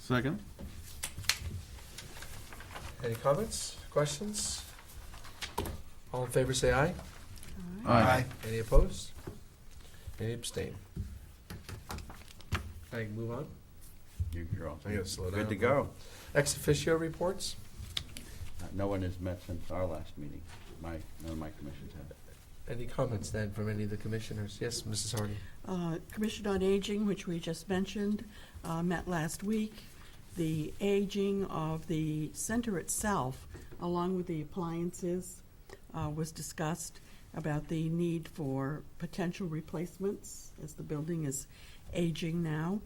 Second. Any comments, questions? All in favor say aye. Aye. Any opposed? Any abstain? I can move on. You're all I gotta slow down. good to go. Ex officio reports? No one has met since our last meeting. None of my commissions have. Any comments then from any of the commissioners? Yes, Mrs. Hardy. Commission on Aging, which we just mentioned, met last week. The aging of the center itself, along with the appliances, was discussed about the need for potential replacements as the building is aging now.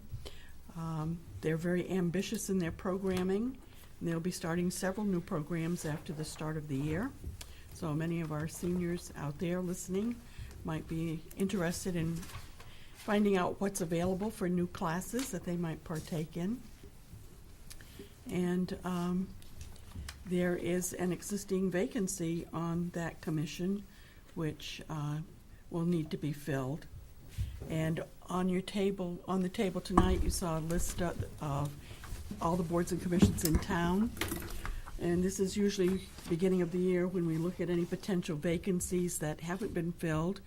They're very ambitious in their programming, and they'll be starting several new programs after the start of the year. So many of our seniors out there listening might be interested in finding out what's available for new classes that they might partake in. And there is an existing vacancy on that commission, which will need to be filled. And on your table, on the table tonight, you saw a list of all the boards and commissions in town. And this is usually beginning of the year when we look at any potential vacancies that haven't been filled.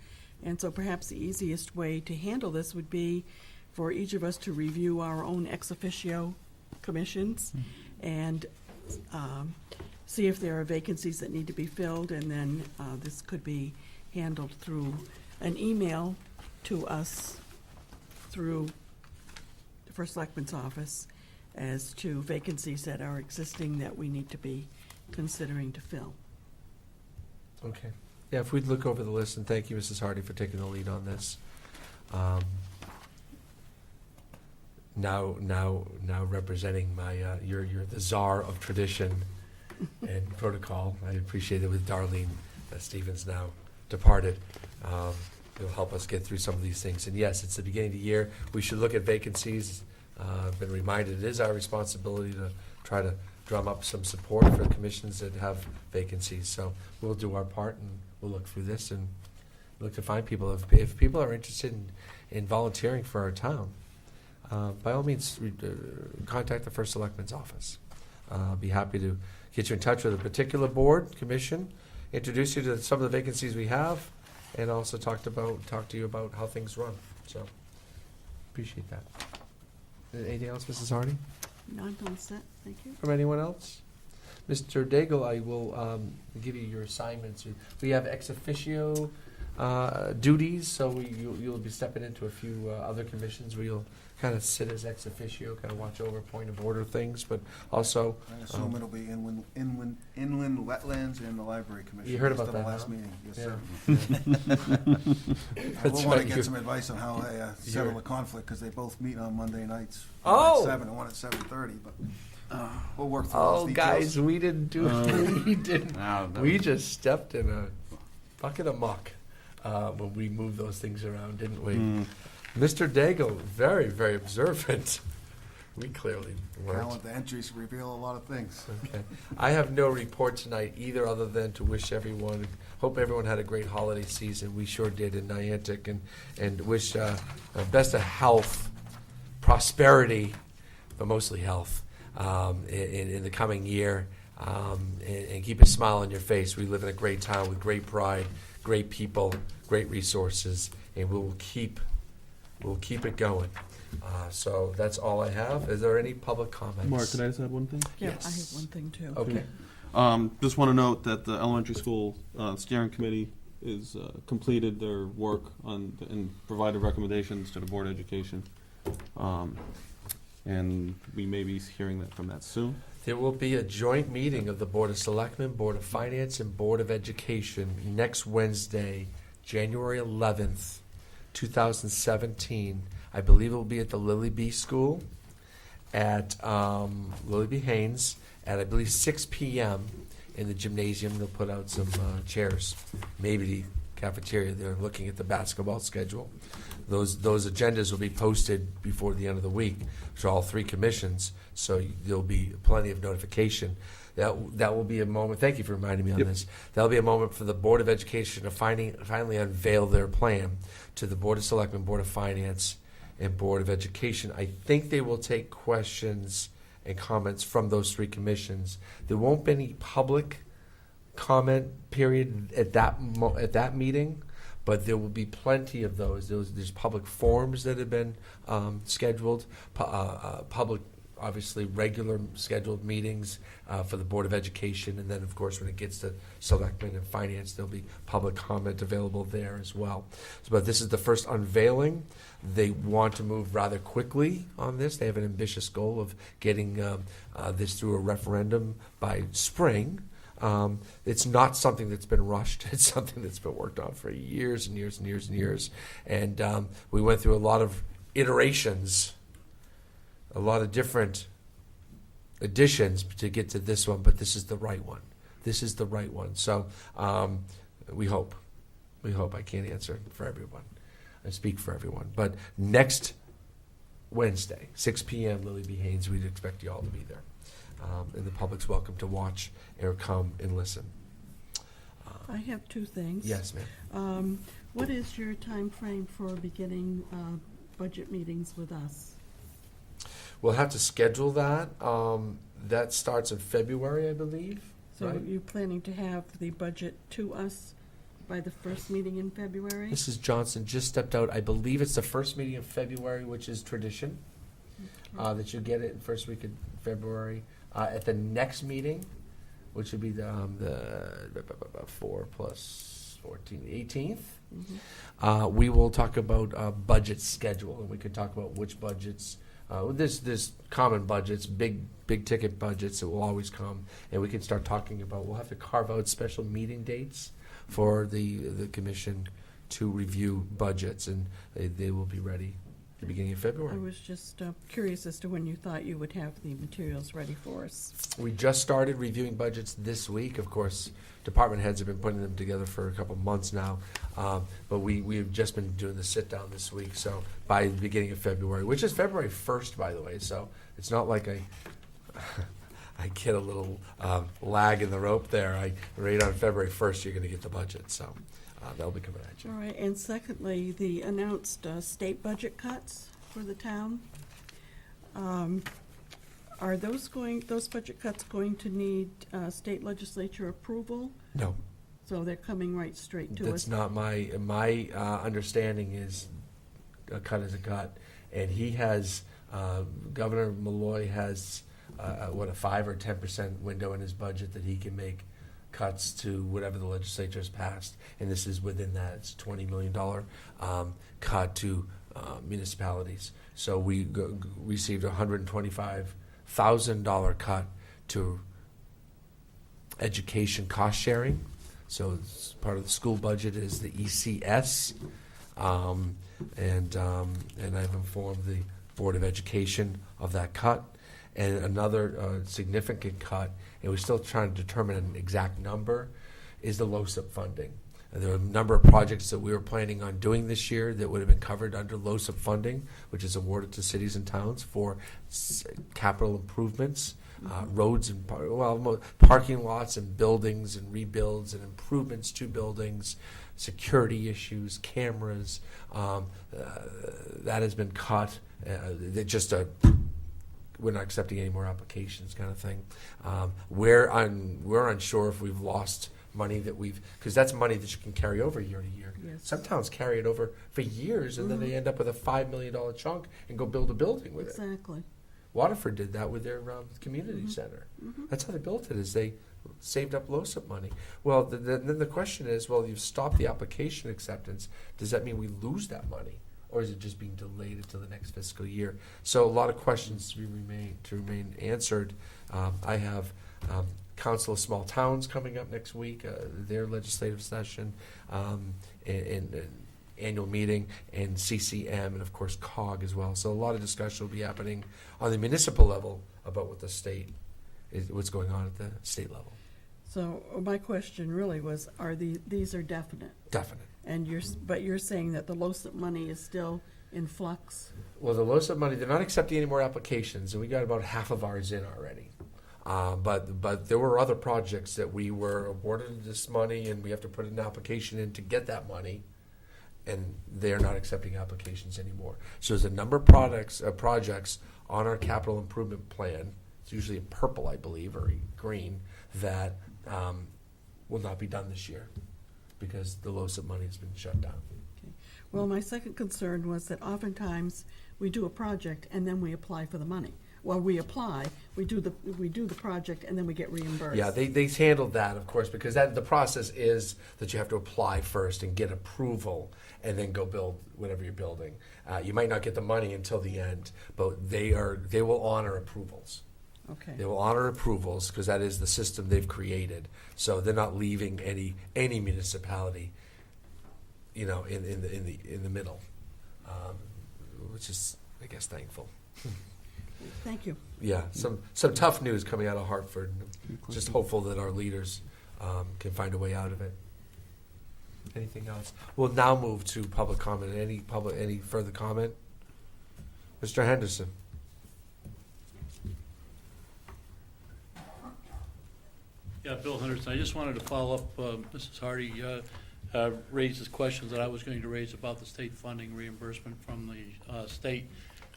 And so perhaps the easiest way to handle this would be for each of us to review our own ex officio commissions and see if there are vacancies that need to be filled. And then this could be handled through an email to us through the First Selectman's office as to vacancies that are existing that we need to be considering to fill. Okay. Yeah, if we'd look over the list, and thank you, Mrs. Hardy, for taking the lead on this. Now representing my, you're the czar of tradition and protocol. I appreciate it with Darlene Stevens now departed. It'll help us get through some of these things. And yes, it's the beginning of the year. We should look at vacancies. I've been reminded it is our responsibility to try to drum up some support for commissions that have vacancies. So we'll do our part, and we'll look through this and look to find people. If people are interested in volunteering for our town, by all means, contact the First Selectman's office. I'll be happy to get you in touch with a particular board, commission, introduce you to some of the vacancies we have, and also talk to you about how things run. So appreciate that. Anything else, Mrs. Hardy? None all set, thank you. From anyone else? Mr. Daigle, I will give you your assignments. We have ex officio duties, so you'll be stepping into a few other commissions where you'll kind of sit as ex officio, kind of watch over point of order things, but also... I assume it'll be inland wetlands and the library commission. You heard about Based on that, the last huh? meeting, yes, Yeah. sir. I will want to right. get some advice on how I settle the conflict, because they both meet on Monday nights. Oh! One at 7 and one at 7:30, but we'll work through those details. Guys, we didn't do it. We didn't. No, We just stepped in a bucket of muck when we moved those things around, didn't we? Mr. Daigle, very, very observant. We clearly weren't. Count the entries reveal a lot of things. Okay. I have no report tonight either, other than to wish everyone, hope everyone had a great holiday season. We sure did in Niantic, and wish best of health, prosperity, but mostly health in the coming year, and keep a smile on your face. We live in a great town with great pride, great people, great resources, and we'll keep it going. So that's all I have. Is there any public comments? Mark, could I just add one thing? Yeah, Yes. I have one thing too. Okay. Just want to note that the elementary school steering committee is completed their work on and provided recommendations to the Board of Education. And we may be hearing that from that soon. There will be a joint meeting of the Board of Selectmen, Board of Finance, and Board of Education next Wednesday, January 11th, 2017. I believe it will be at the Lily B. School at Lily B. Haynes at, I believe, 6 p.m. in the gymnasium. They'll put out some chairs, maybe the cafeteria. They're looking at the basketball schedule. Those agendas will be posted before the end of the week for all three commissions, so there'll be plenty of notification. That will be a moment. Thank you for reminding me on this. That'll be a moment for the Board of Education to finally unveil their plan to the Board of Selectmen, Board of Finance, and Board of Education. I think they will take questions and comments from those three commissions. There won't be any public comment period at that meeting, but there will be plenty of those. There's public forums that have been scheduled, public, obviously, regular scheduled meetings for the Board of Education, and then, of course, when it gets to Selectmen and Finance, there'll be public comment available there as well. But this is the first unveiling. They want to move rather quickly on this. They have an ambitious goal of getting this through a referendum by spring. It's not something that's been rushed. It's something that's been worked on for years and years and years and years. And we went through a lot of iterations, a lot of different additions to get to this one, but this is the right one. This is the right one. So we hope. We hope. I can't answer for everyone. I speak for everyone. But next Wednesday, 6 p.m., Lily B. Haynes, we'd expect you all to be there. And the public's welcome to watch or come and listen. I have two things. Yes, ma'am. What is your time frame for beginning budget meetings with us? We'll have to schedule that. That starts in February, I believe. So right? you're planning to have the budget to us by the first meeting in February? Mrs. Johnson just stepped out. I believe it's the first meeting in February, which is tradition, Okay. that you get it first week of February. At the next meeting, which would be the 4 plus 14, 18th, Mhm. we will talk about budget schedule, and we can talk about which budgets. There's common budgets, big ticket budgets that will always come, and we can start talking about. We'll have to carve out special meeting dates for the commission to review budgets, and they will be ready at the beginning of I February. was just curious as to when you thought you would have the materials ready for us. We just started reviewing budgets this week. Of course, department heads have been putting them together for a couple months now, but we've just been doing the sit-down this week, so by the beginning of February, which is February 1st, by the way, so it's not like I get a little lag in the rope there. Right on February 1st, you're going to get the budget, so that'll be coming at you. All right, and secondly, the announced state budget cuts for the town. Are those budget cuts going to need state legislature approval? No, So they're coming right straight to that's us? not my understanding is a cut is a cut, and he has Governor Malloy has a 5 or 10% window in his budget that he can make cuts to whatever the legislature has passed, and this is within that. It's $20 million cut to municipalities. So we received a $125,000 cut to education cost sharing. So it's part of the school budget is the ECS, and I've informed the Board of Education of that cut. And another significant cut, and we're still trying to determine an exact number, is the LoSiP funding. And there are a number of projects that we were planning on doing this year that would have been covered under LoSiP funding, which is awarded to cities and towns for capital improvements, roads and parking lots and buildings and rebuilds and improvements to buildings, security issues, cameras. That has been cut. We're not accepting any more applications, kind of thing. We're unsure if we've lost money because that's money that you can carry over year to year. Yes. Some towns carry it over for years, and then they end up with a $5 million chunk and go build a building with it. Exactly. Waterford did that with their community center. Mhm. That's how they built it, is they saved up LoSiP money. Well, then the question is, well, you've stopped the application acceptance. Does that mean we lose that money? Or is it just being delayed until the next fiscal year? So a lot of questions to remain answered. I have Council of Small Towns coming up next week, their legislative session, and annual meeting, and CCM, and of course COG as well. So a lot of discussion will be happening on the municipal level about what's going on at the state level. So my question really was, these are definite? Definite. And you're saying that the LoSiP money is still in flux? Well, the LoSiP money, they're not accepting any more applications, and we got about half of ours in already. But there were other projects that we were awarded this money, and we have to put an application in to get that money, and they are not accepting applications anymore. So there's a number of projects on our capital improvement plan it's usually in purple, I believe, or green, that will not be done this year because the LoSiP money has been shut down. Well, my second concern was that oftentimes we do a project and then we apply for the money. Well, we apply, we do the project, and then we get reimbursed. Yeah, they handled that, of course, because the process is that you have to apply first and get approval, and then go build whatever you're building. You might not get the money until the end, but they will honor approvals. Okay. They will honor approvals because that is the system they've created. So they're not leaving any municipality, in the middle, which is, I guess, thankful. Thank you. Yeah, some tough news coming out of Hartford. Just hopeful that our leaders can find a way out of it. Anything else? We'll now move to public comment. Any further comment? Mr. Henderson. Yeah, Bill Henderson, I just wanted to follow up, Mrs. Hardy raises questions that I was going to raise about the state funding reimbursement from the state.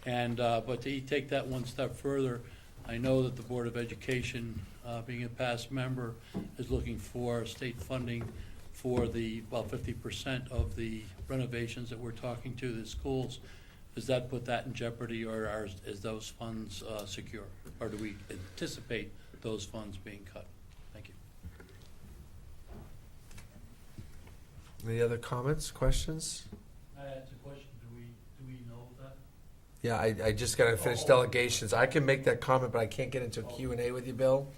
And but to take that one step further, I know that the Board of Education, being a past member, is looking for state funding for the about 50% of the renovations that we're talking to the schools. Does that put that in jeopardy, or is those funds secure, or do we anticipate those funds being cut? Thank you. Any other comments, questions? That's a question. Do we know that? Yeah, I just got to finish delegations. I can make that comment, but I can't get into a Q&A with you, Bill.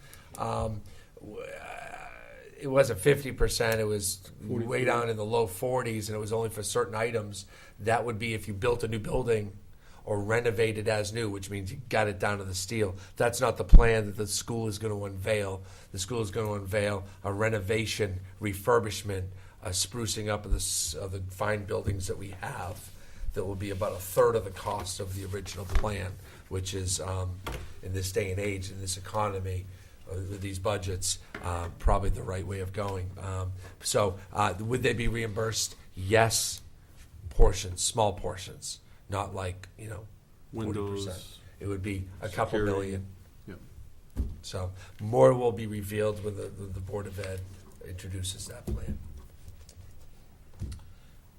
It wasn't 50%. It was way down in the low 40s, and it was only for certain items. That would be if you built a new building or renovated as new, which means you got it down to the steel. That's not the plan that the school is going to unveil. The school is going to unveil a renovation, refurbishment, a sprucing up of the fine buildings that we have. That will be about a third of the cost of the original plan, which is, in this day and age, in this economy, with these budgets, probably the right way of going. So would they be reimbursed? Yes, portions, small portions, not like, 40%. Windows, It would be a couple security. million. Yep. So more will be revealed when the Board of Ed introduces that plan.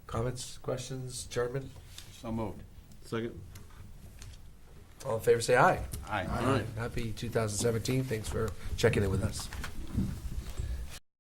Comments, questions, Chairman? So moved. Second? All in favor, say aye. Aye. All right. Happy 2017. Thanks for checking in with us.